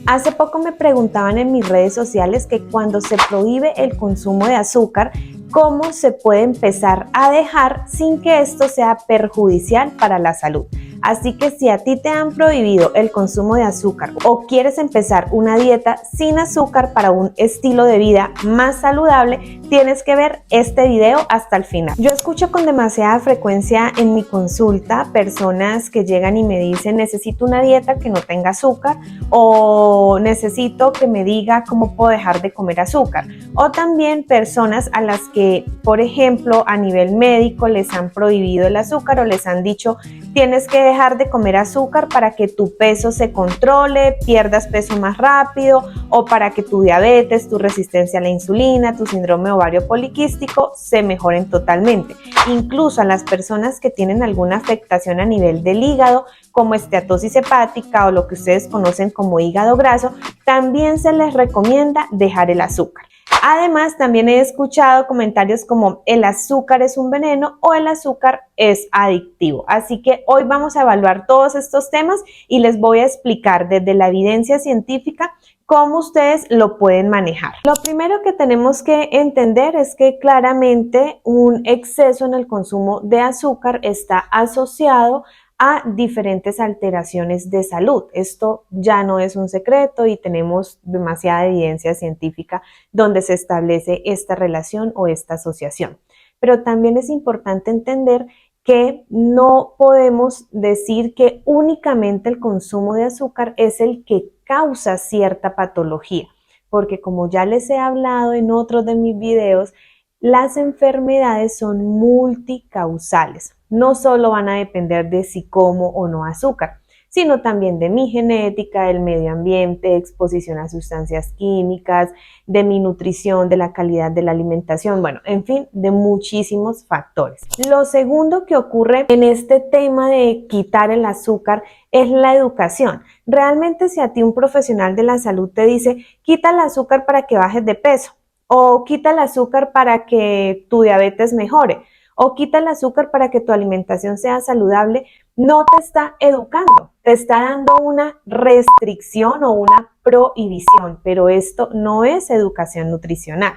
Hace poco me preguntaban en mis redes sociales que cuando se prohíbe el consumo de azúcar, ¿cómo se puede empezar a dejar sin que esto sea perjudicial para la salud? Así que si a ti te han prohibido el consumo de azúcar o quieres empezar una dieta sin azúcar para un estilo de vida más saludable, tienes que ver este video hasta el final. Yo escucho con demasiada frecuencia en mi consulta personas que llegan y me dicen: necesito una dieta que no tenga azúcar, o necesito que me diga cómo puedo dejar de comer azúcar. O también personas a las que, por ejemplo, a nivel médico les han prohibido el azúcar o les han dicho: tienes que dejar de comer azúcar para que tu peso se controle, pierdas peso más rápido, o para que tu diabetes, tu resistencia a la insulina, tu síndrome ovario poliquístico se mejoren totalmente. Incluso a las personas que tienen alguna afectación a nivel del hígado, como esteatosis hepática o lo que ustedes conocen como hígado graso, también se les recomienda dejar el azúcar. Además, también he escuchado comentarios como: el azúcar es un veneno o el azúcar es adictivo. Así que hoy vamos a evaluar todos estos temas y les voy a explicar desde la evidencia científica cómo ustedes lo pueden manejar. Lo primero que tenemos que entender es que claramente un exceso en el consumo de azúcar está asociado a diferentes alteraciones de salud. Esto ya no es un secreto y tenemos demasiada evidencia científica donde se establece esta relación o esta asociación. Pero también es importante entender que no podemos decir que únicamente el consumo de azúcar es el que causa cierta patología, porque como ya les he hablado en otros de mis videos, las enfermedades son multicausales. No solo van a depender de si como o no azúcar, sino también de mi genética, del medio ambiente, exposición a sustancias químicas, de mi nutrición, de la calidad de la alimentación, bueno, en fin, de muchísimos factores. Lo segundo que ocurre en este tema de quitar el azúcar es la educación. Realmente, si a ti un profesional de la salud te dice: quita el azúcar para que bajes de peso, o quita el azúcar para que tu diabetes mejore, o quita el azúcar para que tu alimentación sea saludable, no te está educando, te está dando una restricción o una prohibición, pero esto no es educación nutricional.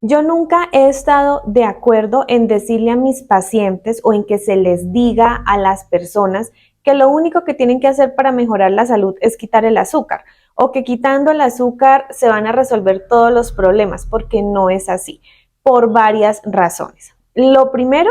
Yo nunca he estado de acuerdo en decirle a mis pacientes o en que se les diga a las personas que lo único que tienen que hacer para mejorar la salud es quitar el azúcar, o que quitando el azúcar se van a resolver todos los problemas, porque no es así, por varias razones. Lo primero,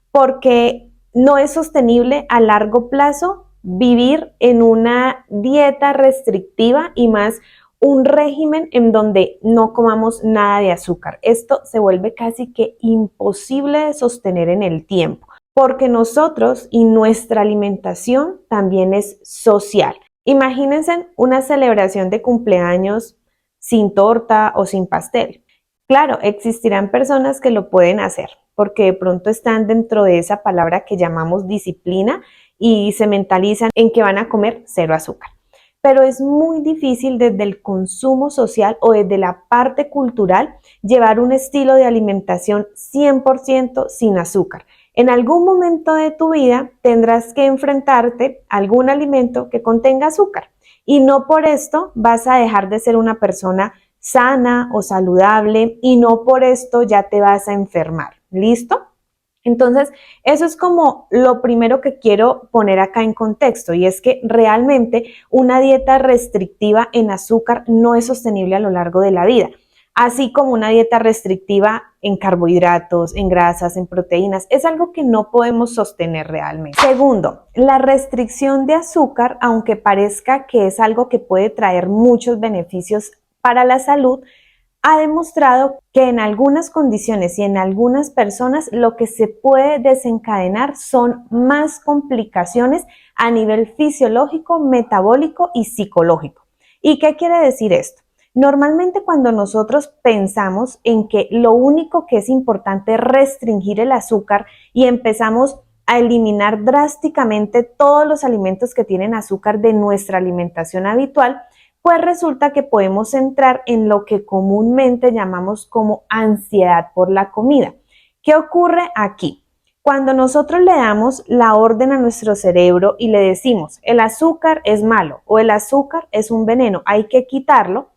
porque no es sostenible a largo plazo vivir en una dieta restrictiva y más un régimen en donde no comamos nada de azúcar. Esto se vuelve casi que imposible de sostener en el tiempo, porque nosotros y nuestra alimentación también es social. Imagínense una celebración de cumpleaños sin torta o sin pastel. Claro, existirán personas que lo pueden hacer, porque de pronto están dentro de esa palabra que llamamos disciplina y se mentalizan en que van a comer cero azúcar. Pero es muy difícil desde el consumo social o desde la parte cultural llevar un estilo de alimentación 100% sin azúcar. En algún momento de tu vida tendrás que enfrentarte a algún alimento que contenga azúcar, y no por esto vas a dejar de ser una persona sana o saludable, y no por esto ya te vas a enfermar. ¿Listo? Entonces, eso es como lo primero que quiero poner acá en contexto, y es que realmente una dieta restrictiva en azúcar no es sostenible a lo largo de la vida, así como una dieta restrictiva en carbohidratos, en grasas, en proteínas, es algo que no podemos sostener realmente. Segundo, la restricción de azúcar, aunque parezca que es algo que puede traer muchos beneficios para la salud, ha demostrado que en algunas condiciones y en algunas personas lo que se puede desencadenar son más complicaciones a nivel fisiológico, metabólico y psicológico. ¿Y qué quiere decir esto? Normalmente cuando nosotros pensamos en que lo único que es importante es restringir el azúcar y empezamos a eliminar drásticamente todos los alimentos que tienen azúcar de nuestra alimentación habitual, pues resulta que podemos entrar en lo que comúnmente llamamos como ansiedad por la comida. ¿Qué ocurre aquí? Cuando nosotros le damos la orden a nuestro cerebro y le decimos, el azúcar es malo o el azúcar es un veneno, hay que quitarlo,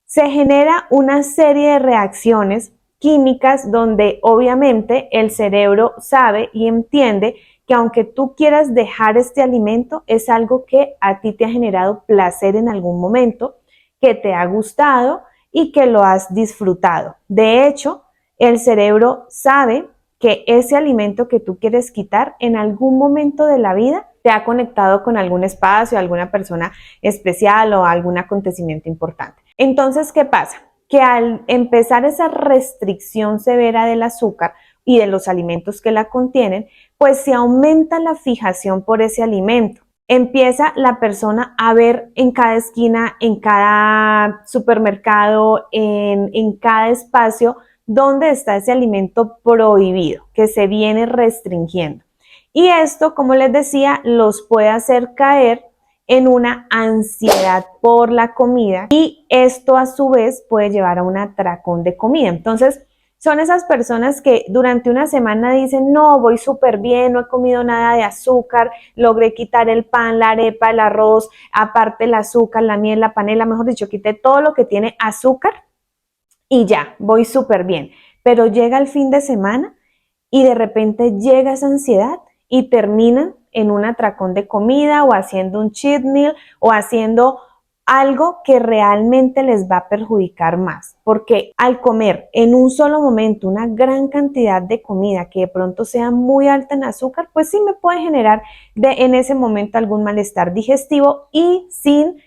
se genera una serie de reacciones químicas donde obviamente el cerebro sabe y entiende que aunque tú quieras dejar este alimento, es algo que a ti te ha generado placer en algún momento, que te ha gustado y que lo has disfrutado. De hecho, el cerebro sabe que ese alimento que tú quieres quitar en algún momento de la vida te ha conectado con algún espacio, alguna persona especial o algún acontecimiento importante. Entonces, ¿qué pasa? Que al empezar esa restricción severa del azúcar y de los alimentos que la contienen, pues se aumenta la fijación por ese alimento. Empieza la persona a ver en cada esquina, en cada supermercado, en cada espacio, dónde está ese alimento prohibido que se viene restringiendo. Y esto, como les decía, los puede hacer caer en una ansiedad por la comida y esto a su vez puede llevar a un atracón de comida. Entonces, son esas personas que durante una semana dicen, no, voy súper bien, no he comido nada de azúcar, logré quitar el pan, la arepa, el arroz, aparte el azúcar, la miel, la panela, mejor dicho, quité todo lo que tiene azúcar y ya, voy súper bien. Pero llega el fin de semana y de repente llega esa ansiedad y terminan en un atracón de comida o haciendo un cheat meal o haciendo algo que realmente les va a perjudicar más, porque al comer en un solo momento una gran cantidad de comida que de pronto sea muy alta en azúcar, pues sí me puede generar en ese momento algún malestar digestivo y sin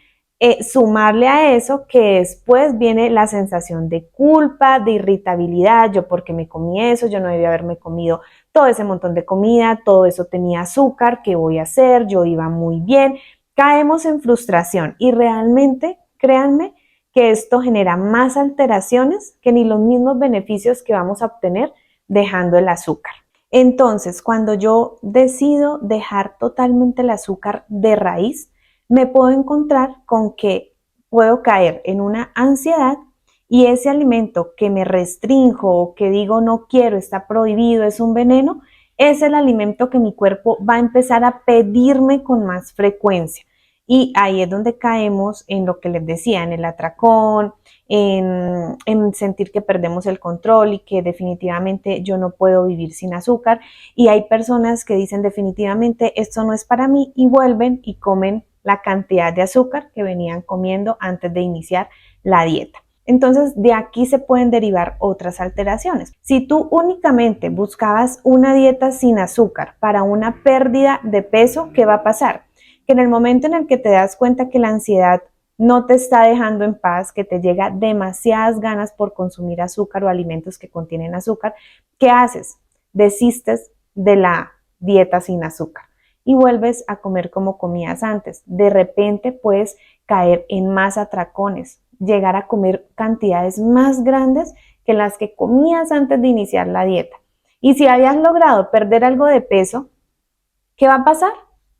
sumarle a eso que después viene la sensación de culpa, de irritabilidad, yo porque me comí eso, yo no debía haberme comido todo ese montón de comida, todo eso tenía azúcar, ¿qué voy a hacer? Yo iba muy bien. Caemos en frustración y realmente, créanme, que esto genera más alteraciones que ni los mismos beneficios que vamos a obtener dejando el azúcar. Entonces, cuando yo decido dejar totalmente el azúcar de raíz, me puedo encontrar con que puedo caer en una ansiedad y ese alimento que me restrinjo o que digo no quiero, está prohibido, es un veneno, es el alimento que mi cuerpo va a empezar a pedirme con más frecuencia. Y ahí es donde caemos en lo que les decía, en el atracón, en sentir que perdemos el control y que definitivamente yo no puedo vivir sin azúcar. Y hay personas que dicen definitivamente esto no es para mí y vuelven y comen la cantidad de azúcar que venían comiendo antes de iniciar la dieta. Entonces, de aquí se pueden derivar otras alteraciones. Si tú únicamente buscabas una dieta sin azúcar para una pérdida de peso, ¿qué va a pasar? Que en el momento en el que te das cuenta que la ansiedad no te está dejando en paz, que te llega demasiadas ganas por consumir azúcar o alimentos que contienen azúcar, ¿qué haces? Desistes de la dieta sin azúcar y vuelves a comer como comías antes. De repente puedes caer en más atracones, llegar a comer cantidades más grandes que las que comías antes de iniciar la dieta. Y si habías logrado perder algo de peso, ¿qué va a pasar?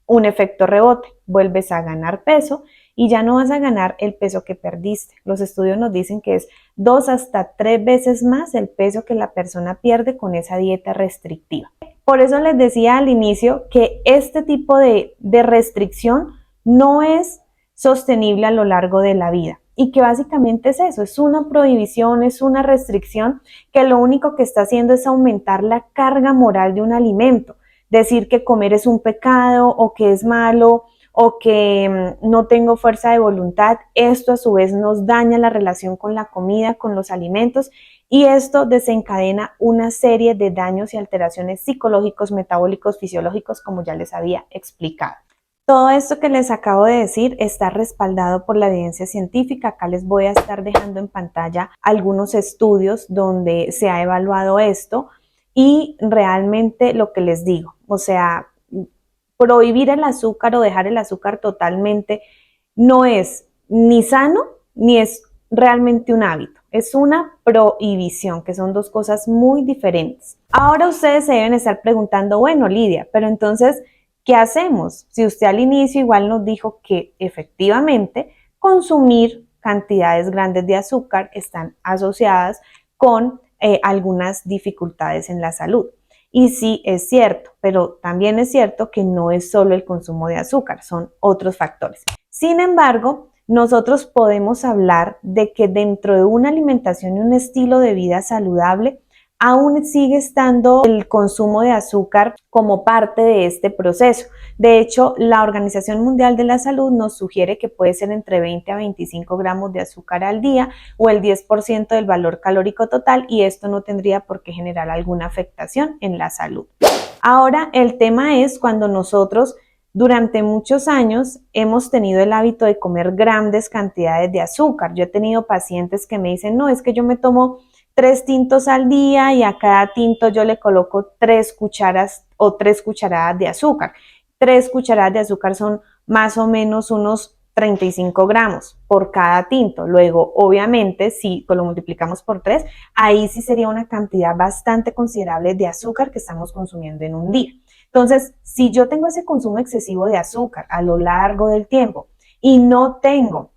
Un efecto rebote, vuelves a ganar peso y ya no vas a ganar el peso que perdiste. Los estudios nos dicen que es 2 hasta 3 veces más el peso que la persona pierde con esa dieta restrictiva. Por eso les decía al inicio que este tipo de restricción no es sostenible a lo largo de la vida y que básicamente es eso, es una prohibición, es una restricción que lo único que está haciendo es aumentar la carga moral de un alimento. Decir que comer es un pecado o que es malo o que no tengo fuerza de voluntad, esto a su vez nos daña la relación con la comida, con los alimentos y esto desencadena una serie de daños y alteraciones psicológicos, metabólicos, fisiológicos, como ya les había explicado. Todo esto que les acabo de decir está respaldado por la evidencia científica. Acá les voy a estar dejando en pantalla algunos estudios donde se ha evaluado esto y realmente lo que les digo, o sea, prohibir el azúcar o dejar el azúcar totalmente no es ni sano ni es realmente un hábito. Es una prohibición, que son dos cosas muy diferentes. Ahora ustedes se deben estar preguntando, bueno, Lidia, pero entonces, ¿qué hacemos? Si usted al inicio igual nos dijo que efectivamente consumir cantidades grandes de azúcar están asociadas con algunas dificultades en la salud. Y sí es cierto, pero también es cierto que no es solo el consumo de azúcar, son otros factores. Sin embargo, nosotros podemos hablar de que dentro de una alimentación y un estilo de vida saludable, aún sigue estando el consumo de azúcar como parte de este proceso. De hecho, la Organización Mundial de la Salud nos sugiere que puede ser entre 20 a 25 gramos de azúcar al día o el 10% del valor calórico total, y esto no tendría por qué generar alguna afectación en la salud. Ahora, el tema es cuando nosotros durante muchos años hemos tenido el hábito de comer grandes cantidades de azúcar. Yo he tenido pacientes que me dicen, no, es que yo me tomo 3 tintos al día y a cada tinto yo le coloco 3 cucharas o 3 cucharadas de azúcar. 3 cucharadas de azúcar son más o menos unos 35 gramos por cada tinto. Luego, obviamente, si lo multiplicamos por 3, ahí sí sería una cantidad bastante considerable de azúcar que estamos consumiendo en un día. Entonces, si yo tengo ese consumo excesivo de azúcar a lo largo del tiempo y no tengo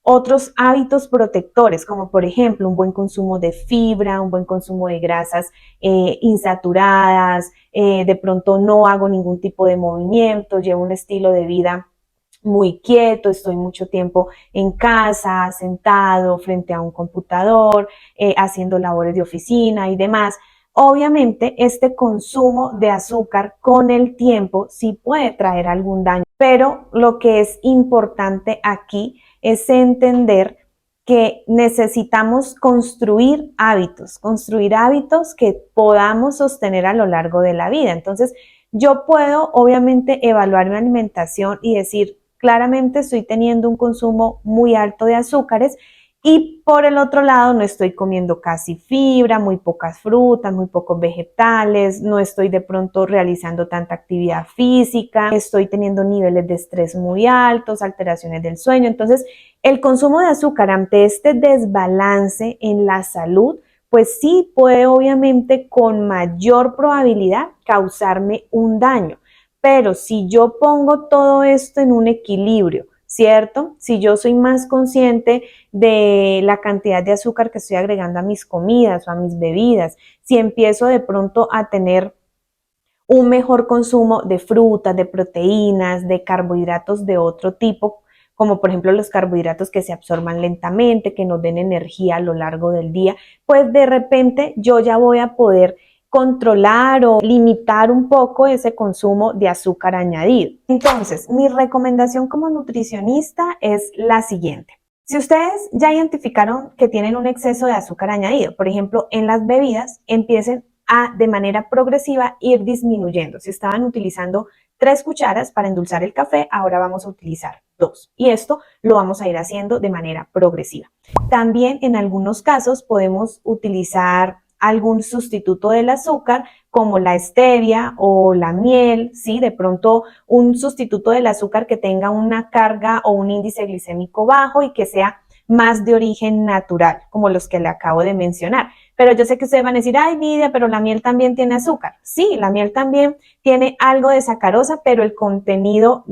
otros hábitos protectores, como por ejemplo un buen consumo de fibra, un buen consumo de grasas insaturadas, de pronto no hago ningún tipo de movimiento, llevo un estilo de vida muy quieto, estoy mucho tiempo en casa, sentado frente a un computador, haciendo labores de oficina y demás. Obviamente, este consumo de azúcar con el tiempo sí puede traer algún daño, pero lo que es importante aquí es entender que necesitamos construir hábitos que podamos sostener a lo largo de la vida. Entonces, yo puedo obviamente evaluar mi alimentación y decir, claramente estoy teniendo un consumo muy alto de azúcares y por el otro lado no estoy comiendo casi fibra, muy pocas frutas, muy pocos vegetales, no estoy de pronto realizando tanta actividad física, estoy teniendo niveles de estrés muy altos, alteraciones del sueño. Entonces, el consumo de azúcar ante este desbalance en la salud, pues sí puede obviamente con mayor probabilidad causarme un daño. Pero si yo pongo todo esto en un equilibrio, ¿cierto? Si yo soy más consciente de la cantidad de azúcar que estoy agregando a mis comidas o a mis bebidas, si empiezo de pronto a tener un mejor consumo de frutas, de proteínas, de carbohidratos de otro tipo, como por ejemplo los carbohidratos que se absorban lentamente, que nos den energía a lo largo del día, pues de repente yo ya voy a poder controlar o limitar un poco ese consumo de azúcar añadido. Entonces, mi recomendación como nutricionista es la siguiente. Si ustedes ya identificaron que tienen un exceso de azúcar añadido, por ejemplo, en las bebidas, empiecen a de manera progresiva ir disminuyendo. Si estaban utilizando 3 cucharas para endulzar el café, ahora vamos a utilizar 2. Y esto lo vamos a ir haciendo de manera progresiva. También en algunos casos podemos utilizar algún sustituto del azúcar como la stevia o la miel, ¿sí? De pronto un sustituto del azúcar que tenga una carga o un índice glicémico bajo y que sea más de origen natural, como los que le acabo de mencionar. Pero yo sé que ustedes van a decir, ay, Nidia, pero la miel también tiene azúcar. Sí, la miel también tiene algo de sacarosa, pero el contenido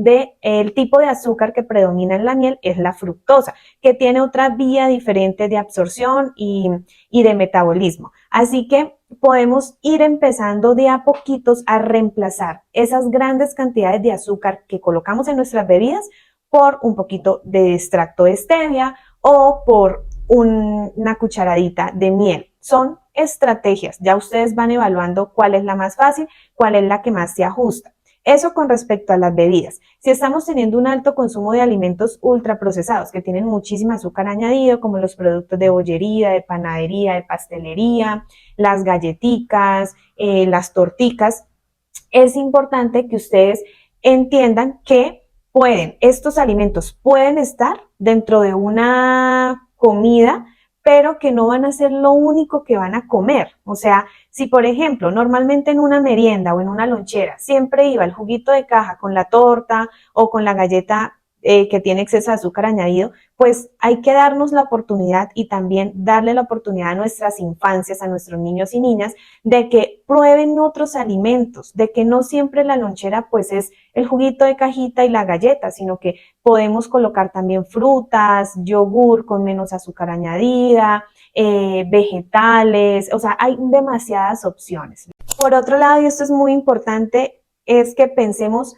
el tipo de azúcar que predomina en la miel es la fructosa, que tiene otra vía diferente de absorción y de metabolismo. Así que podemos ir empezando de a poquitos a reemplazar esas grandes cantidades de azúcar que colocamos en nuestras bebidas por un poquito de extracto de stevia o por una cucharadita de miel. Son estrategias, ya ustedes van evaluando cuál es la más fácil, cuál es la que más se ajusta. Eso con respecto a las bebidas. Si estamos teniendo un alto consumo de alimentos ultraprocesados que tienen muchísimo azúcar añadido, como los productos de bollería, de panadería, de pastelería, las galletitas, las torticas, es importante que ustedes entiendan que estos alimentos pueden estar dentro de una comida, pero que no van a ser lo único que van a comer. O sea, si por ejemplo, normalmente en una merienda o en una lonchera siempre iba el juguito de caja con la torta o con la galleta que tiene exceso de azúcar añadido, pues hay que darnos la oportunidad y también darle la oportunidad a nuestras infancias, a nuestros niños y niñas, de que prueben otros alimentos, de que no siempre la lonchera pues es el juguito de cajita y la galleta, sino que podemos colocar también frutas, yogur con menos azúcar añadida, vegetales, o sea, hay demasiadas opciones. Por otro lado, y esto es muy importante, es que pensemos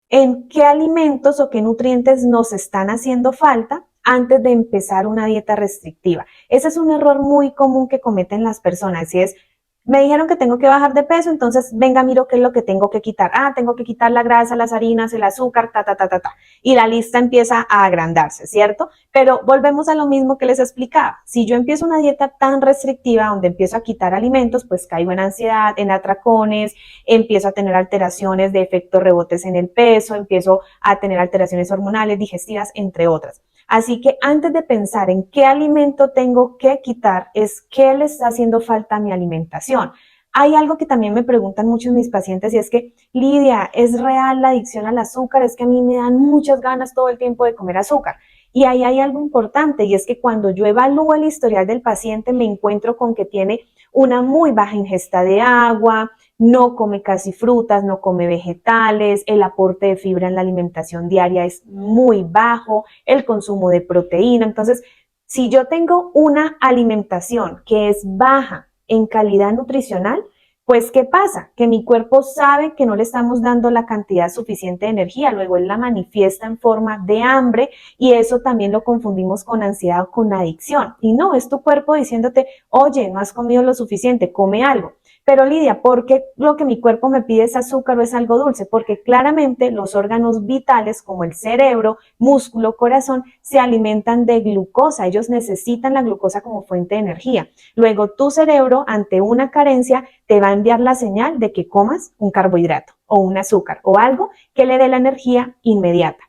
en qué alimentos o qué nutrientes nos están haciendo falta antes de empezar una dieta restrictiva. Ese es un error muy común que cometen las personas y es, me dijeron que tengo que bajar de peso, entonces venga, miro qué es lo que tengo que quitar. Ah, tengo que quitar la grasa, las harinas, el azúcar, ta, ta, ta, ta, ta. Y la lista empieza a agrandarse, ¿cierto? Pero volvemos a lo mismo que les explicaba. Si yo empiezo una dieta tan restrictiva, donde empiezo a quitar alimentos, pues caigo en ansiedad, en atracones, empiezo a tener alteraciones de efectos rebotes en el peso, empiezo a tener alteraciones hormonales, digestivas, entre otras. Así que antes de pensar en qué alimento tengo que quitar, es qué le está haciendo falta a mi alimentación. Hay algo que también me preguntan muchos mis pacientes y es que, Lidia, ¿es real la adicción al azúcar? Es que a mí me dan muchas ganas todo el tiempo de comer azúcar. Y ahí hay algo importante y es que cuando yo evalúo el historial del paciente me encuentro con que tiene una muy baja ingesta de agua, no come casi frutas, no come vegetales, el aporte de fibra en la alimentación diaria es muy bajo, el consumo de proteína. Entonces, si yo tengo una alimentación que es baja en calidad nutricional, pues ¿qué pasa? Que mi cuerpo sabe que no le estamos dando la cantidad suficiente de energía, luego él la manifiesta en forma de hambre y eso también lo confundimos con ansiedad o con adicción. Y no, es tu cuerpo diciéndote, oye, no has comido lo suficiente, come algo. Pero Lidia, ¿por qué lo que mi cuerpo me pide es azúcar o es algo dulce? Porque claramente los órganos vitales como el cerebro, músculo, corazón, se alimentan de glucosa. Ellos necesitan la glucosa como fuente de energía. Luego tu cerebro, ante una carencia, te va a enviar la señal de que comas un carbohidrato o un azúcar o algo que le dé la energía inmediata.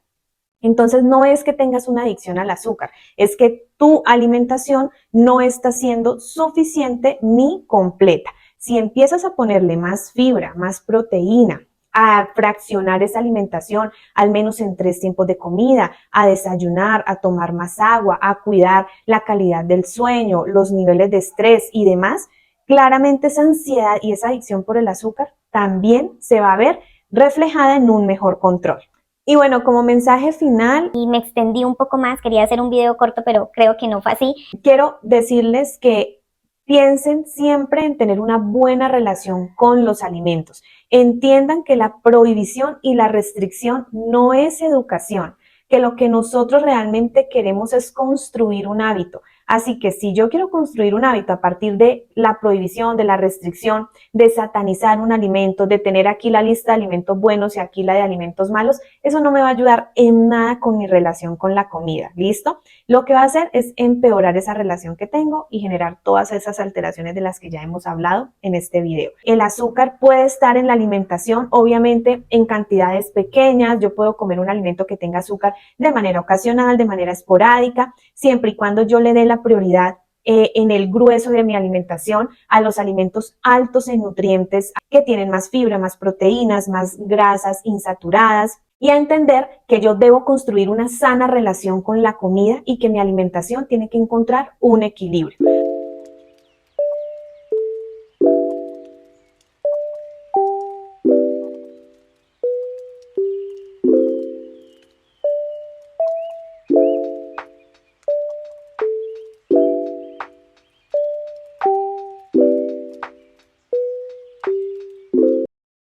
Entonces no es que tengas una adicción al azúcar, es que tu alimentación no está siendo suficiente ni completa. Si empiezas a ponerle más fibra, más proteína, a fraccionar esa alimentación al menos en 3 tiempos de comida, a desayunar, a tomar más agua, a cuidar la calidad del sueño, los niveles de estrés y demás, claramente esa ansiedad y esa adicción por el azúcar también se va a ver reflejada en un mejor control. Y bueno, como mensaje final, y me extendí un poco más, quería hacer un video corto, pero creo que no fue así. quiero decirles que piensen siempre en tener una buena relación con los alimentos. Entiendan que la prohibición y la restricción no es educación, que lo que nosotros realmente queremos es construir un hábito. Así que si yo quiero construir un hábito a partir de la prohibición, de la restricción, de satanizar un alimento, de tener aquí la lista de alimentos buenos y aquí la de alimentos malos, eso no me va a ayudar en nada con mi relación con la comida. ¿Listo? Lo que va a hacer es empeorar esa relación que tengo y generar todas esas alteraciones de las que ya hemos hablado en este video. El azúcar puede estar en la alimentación, obviamente en cantidades pequeñas. Yo puedo comer un alimento que tenga azúcar de manera ocasional, de manera esporádica, siempre y cuando yo le dé la prioridad en el grueso de mi alimentación a los alimentos altos en nutrientes que tienen más fibra, más proteínas, más grasas insaturadas y a entender que yo debo construir una sana relación con la comida y que mi alimentación tiene que encontrar un equilibrio.